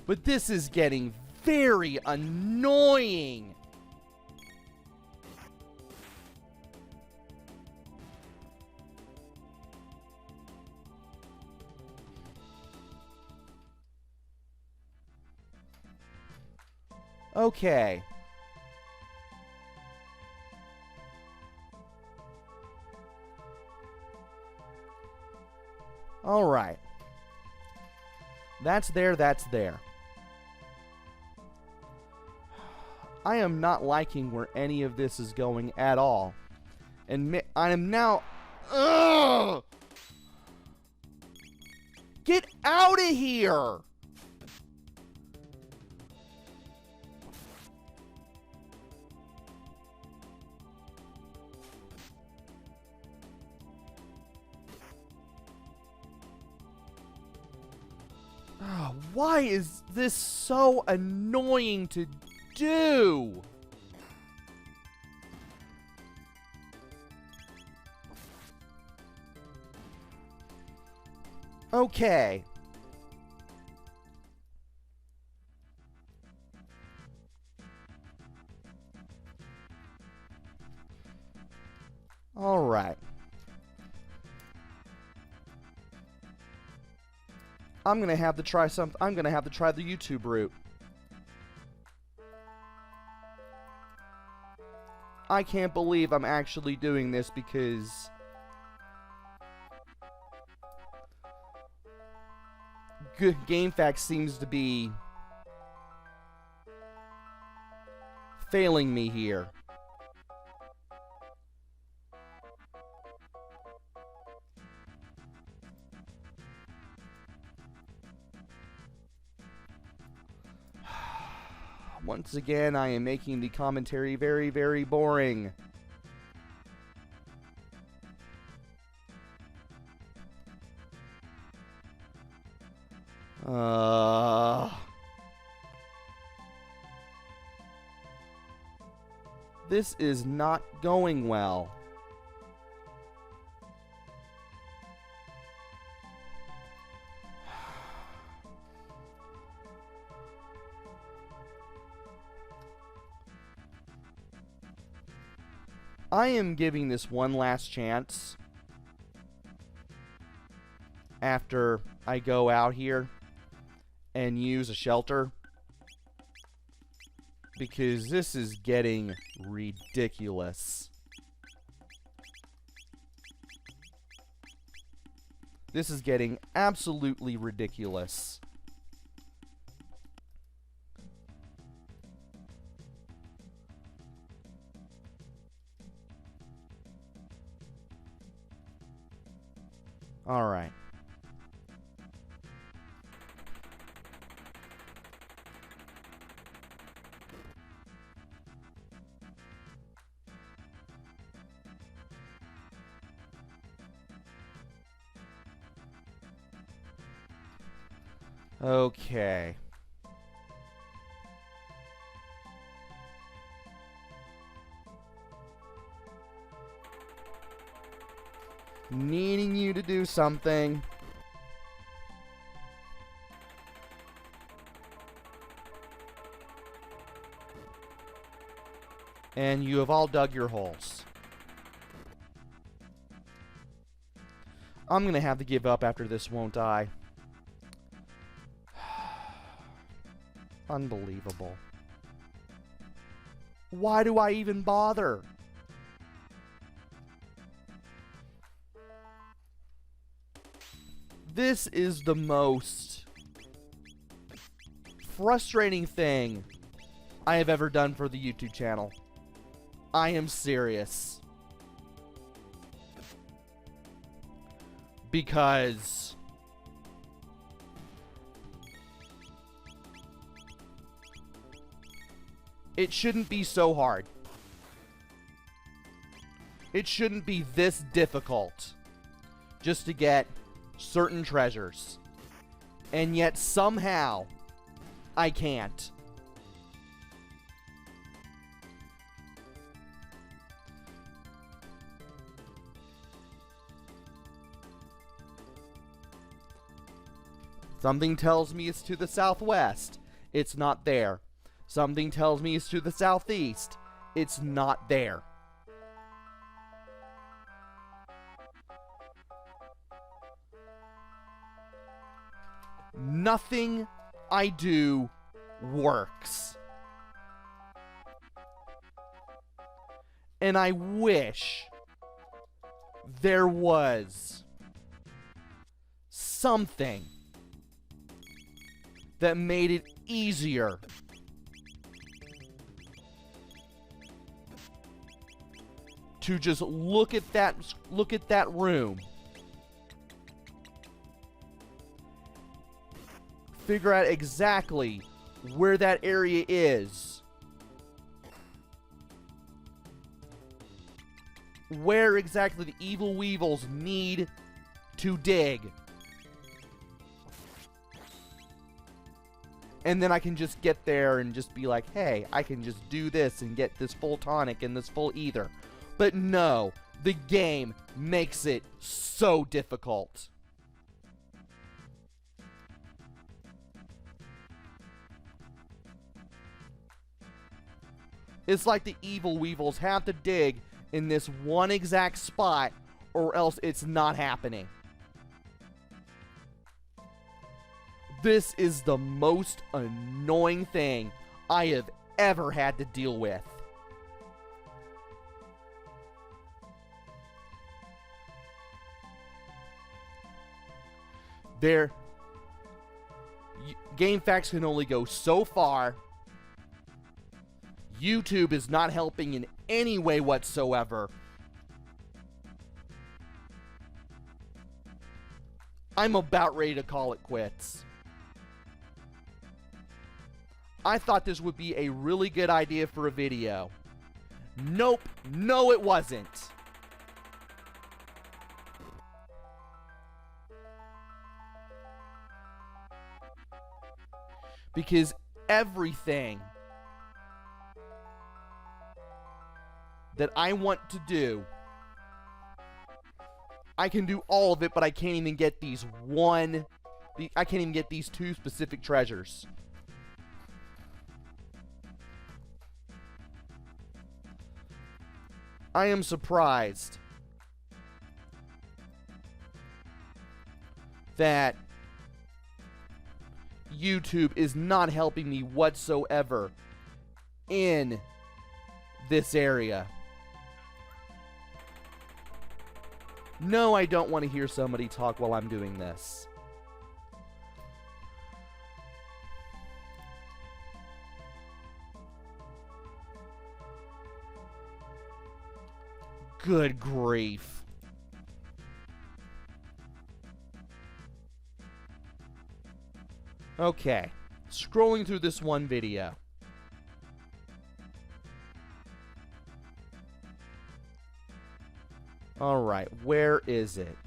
But this is getting very annoying. Okay. Alright. That's there, that's there. I am not liking where any of this is going at all. And I am now... Ugh! Get out of here! Why is this so annoying to do? Okay. All right. I'm gonna have to try something. I'm gonna have to try the YouTube route. I can't believe I'm actually doing this because GameFAQs seems to be failing me here. Once again, I am making the commentary very, very boring. This is not going well. I am giving this one last chance after I go out here and use a shelter, because this is getting ridiculous. This is getting absolutely ridiculous. All right. Okay. Needing you to do something. And you have all dug your holes. I'm gonna have to give up after this, won't I? Unbelievable. Why do I even bother? This is the most frustrating thing I have ever done for the YouTube channel. I am serious. Because it shouldn't be so hard. It shouldn't be this difficult just to get certain treasures. And yet somehow I can't. Something tells me it's to the southwest. It's not there. Something tells me it's to the southeast. It's not there. Nothing I do works. And I wish there was something that made it easier to just look at that room, figure out exactly where that area is, where exactly the evil weevils need to dig. And then I can just get there and just be like, hey, I can just do this and get this full tonic and this full ether. But no, the game makes it so difficult. It's like the evil weevils have to dig in this one exact spot or else it's not happening. This is the most annoying thing I have ever had to deal with. GameFAQs can only go so far. YouTube is not helping in any way whatsoever. I'm about ready to call it quits. I thought this would be a really good idea for a video. Nope, no it wasn't. Because everything that I want to do, I can do all of it, but I can't even get these I can't even get these two specific treasures. I am surprised that YouTube is not helping me whatsoever in this area. No, I don't want to hear somebody talk while I'm doing this. Good grief. Okay, scrolling through this one video. Alright, where is it?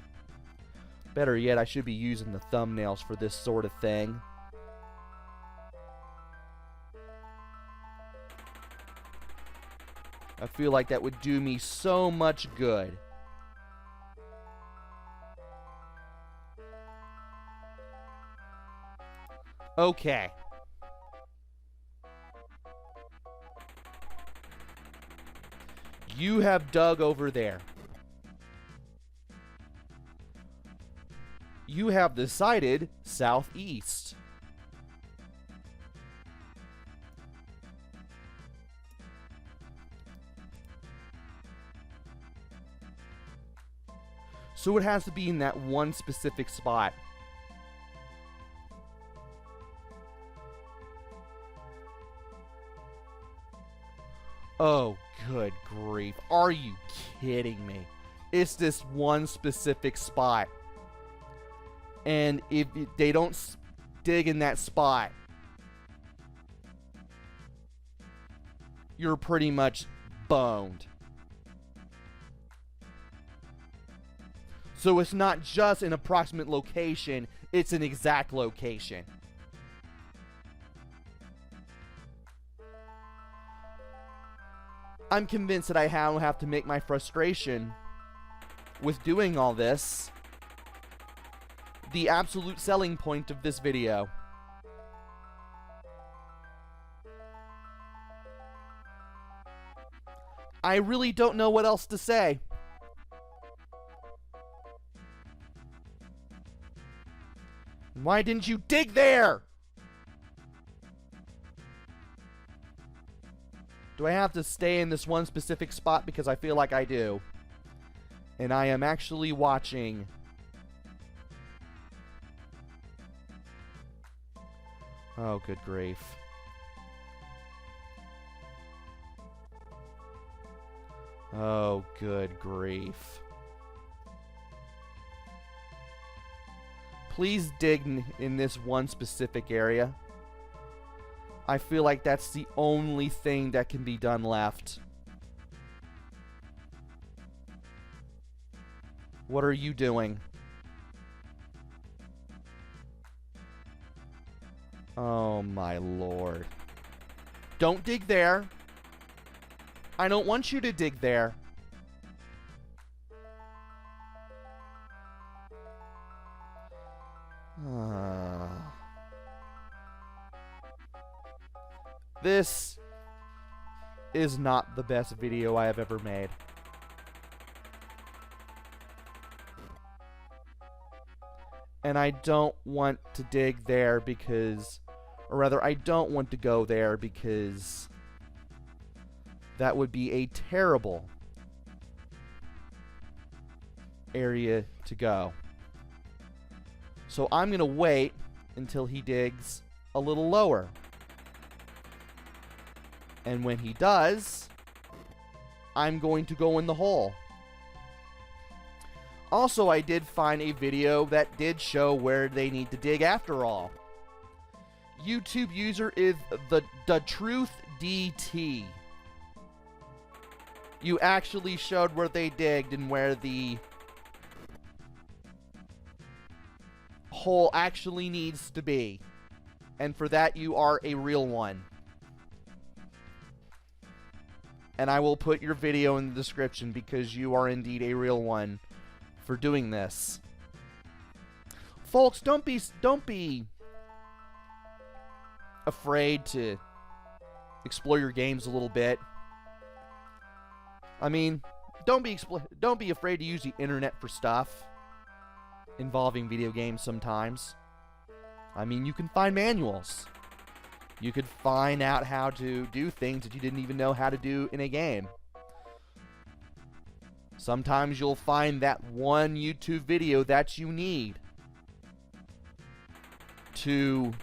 Better yet, I should be using the thumbnails for this sort of thing. I feel like that would do me so much good. Okay. You have dug over there. You have decided southeast. So it has to be in that one specific spot. Oh, good grief. Are you kidding me? It's this one specific spot. And if they don't dig in that spot, you're pretty much boned. So it's not just an approximate location, it's an exact location. I'm convinced that I have to make my frustration with doing all this the absolute selling point of this video. I really don't know what else to say. Why didn't you dig there? Do I have to stay in this one specific spot because I feel like I do? And I am actually watching. Oh, good grief. Oh, good grief. Please dig in this one specific area. I feel like that's the only thing that can be done left. What are you doing? Oh my lord. Don't dig there. I don't want you to dig there. This is not the best video I have ever made. And I don't want to dig there because, or rather, I don't want to go there because that would be a terrible area to go. So I'm going to wait until he digs a little lower. And when he does, I'm going to go in the hole. Also, I did find a video that did show where they need to dig after all. YouTube user is the Truth DT. You actually showed where they digged and where the hole actually needs to be. And for that, you are a real one. And I will put your video in the description because you are indeed a real one for doing this. Folks, don't be afraid to explore your games a little bit. I mean, don't be afraid to use the internet for stuff involving video games sometimes. I mean, you can find manuals. You could find out how to do things that you didn't even know how to do in a game. Sometimes you'll find that one YouTube video that you need to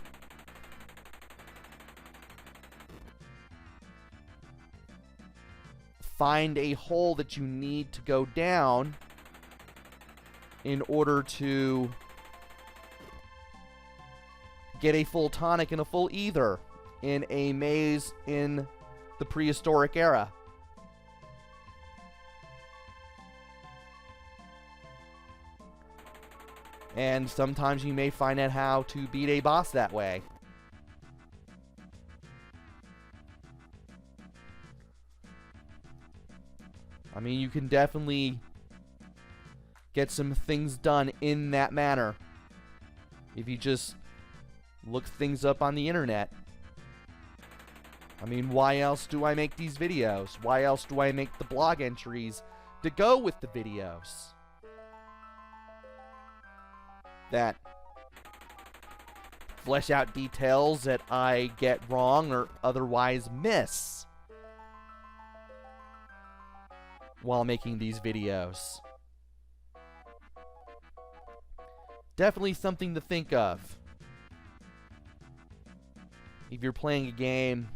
find a hole that you need to go down in order to get a full tonic and a full ether in a maze in the prehistoric era. And sometimes you may find out how to beat a boss that way. I mean, you can definitely get some things done in that manner if you just look things up on the internet. I mean, why else do I make these videos? Why else do I make the blog entries to go with the videos that flesh out details that I get wrong or otherwise miss while making these videos? Definitely something to think of if you're playing a game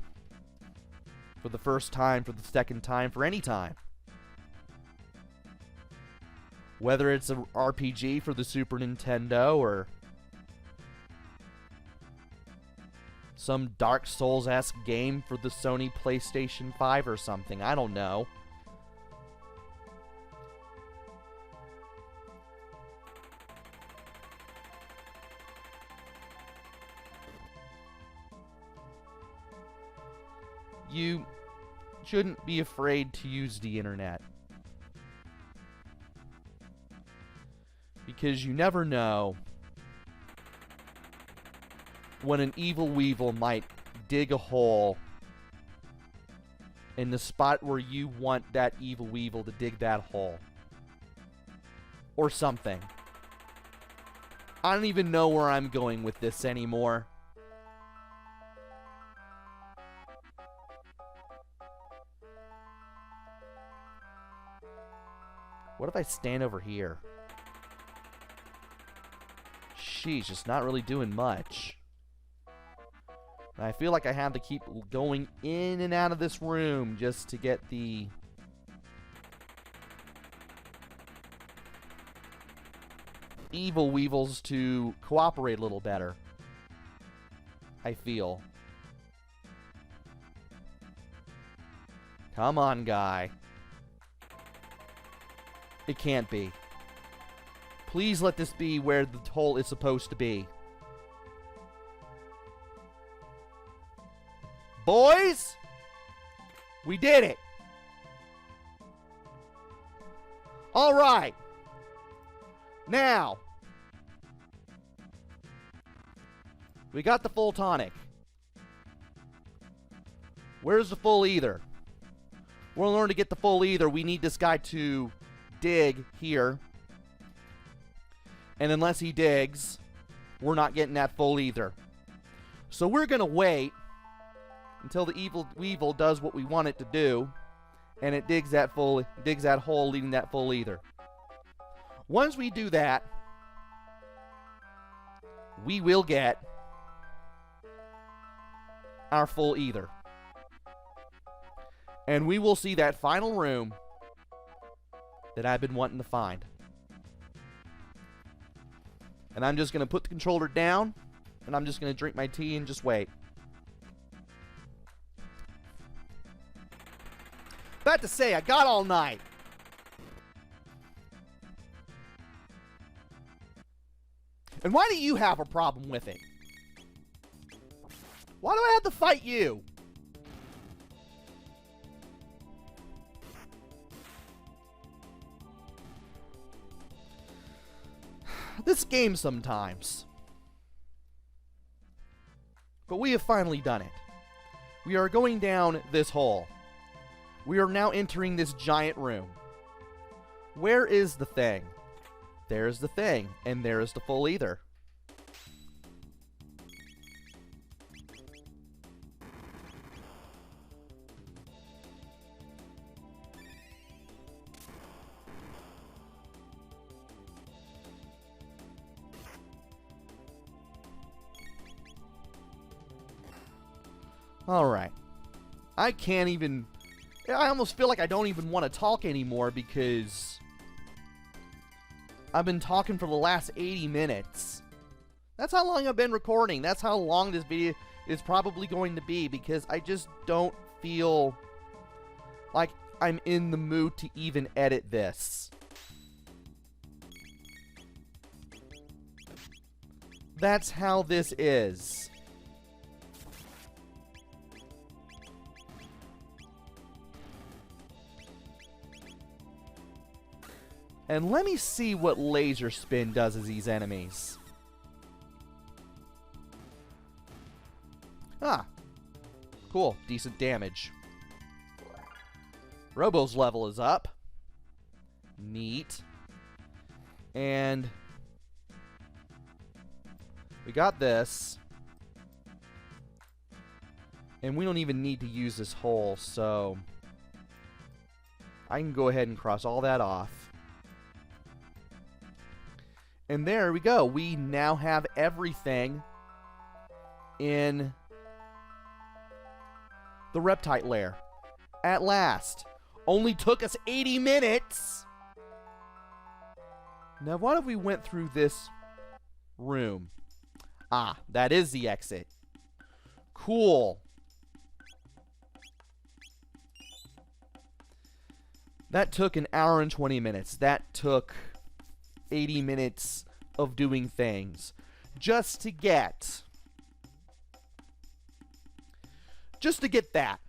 for the first time, for the second time, for any time. Whether it's an RPG for the Super Nintendo or some Dark Souls-esque game for the Sony PlayStation 5 or something. I don't know. You shouldn't be afraid to use the internet, because you never know when an evil weevil might dig a hole in the spot where you want that evil weevil to dig that hole. Or something. I don't even know where I'm going with this anymore. What if I stand over here? Sheesh, just not really doing much. And I feel like I have to keep going in and out of this room just to get the evil weevils to cooperate a little better, I feel. Come on, guy. It can't be. Please let this be where the hole is supposed to be. Boys, we did it. All right. Now, we got the full tonic. Where's the full ether? We'll learn to get the full ether. We need this guy to dig here. And unless he digs, we're not getting that full ether. So we're going to wait until the evil weevil does what we want it to do, and it digs that hole, leaving that full ether. Once we do that, we will get our full ether. And we will see that final room that I've been wanting to find. And I'm just going to put the controller down, and I'm just going to drink my tea and just wait. About to say, I got all night. And why do you have a problem with it? Why do I have to fight you? This game sometimes. But we have finally done it. We are going down this hole. We are now entering this giant room. Where is the thing? There's the thing, and there is the full ether. Alright. I almost feel like I don't even want to talk anymore because I've been talking for the last 80 minutes. That's how long I've been recording. That's how long this video is probably going to be, because I just don't feel like I'm in the mood to even edit this. That's how this is. And let me see what laser spin does as these enemies. Ah. Cool. Decent damage. Robo's level is up. Neat. And we got this. And we don't even need to use this hole, so I can go ahead and cross all that off. And there we go. We now have everything in the Reptite lair. At last. Only took us 80 minutes. Now, what if we went through this room? Ah, that is the exit. Cool. That took an hour and 20 minutes. That took 80 minutes of doing things just to get that.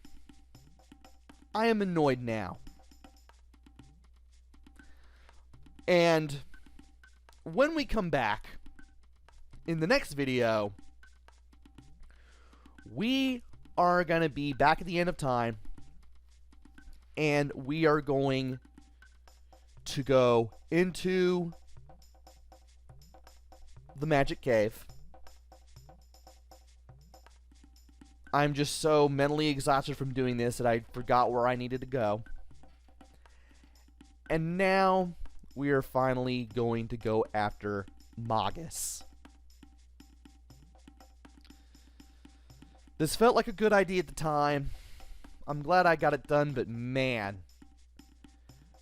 I am annoyed now. And when we come back in the next video, we are going to be back at the end of time, and we are going to go into the magic cave. I'm just so mentally exhausted from doing this that I forgot where I needed to go. And now we are finally going to go after Magus. This felt like a good idea at the time. I'm glad I got it done, but man,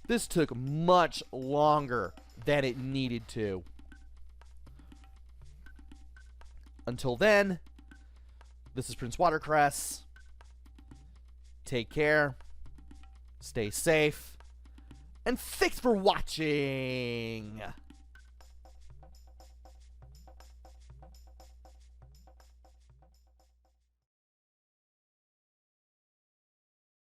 this took much longer than it needed to. Until then, this is PrinceWatercress. Take care, stay safe, and thanks for watching!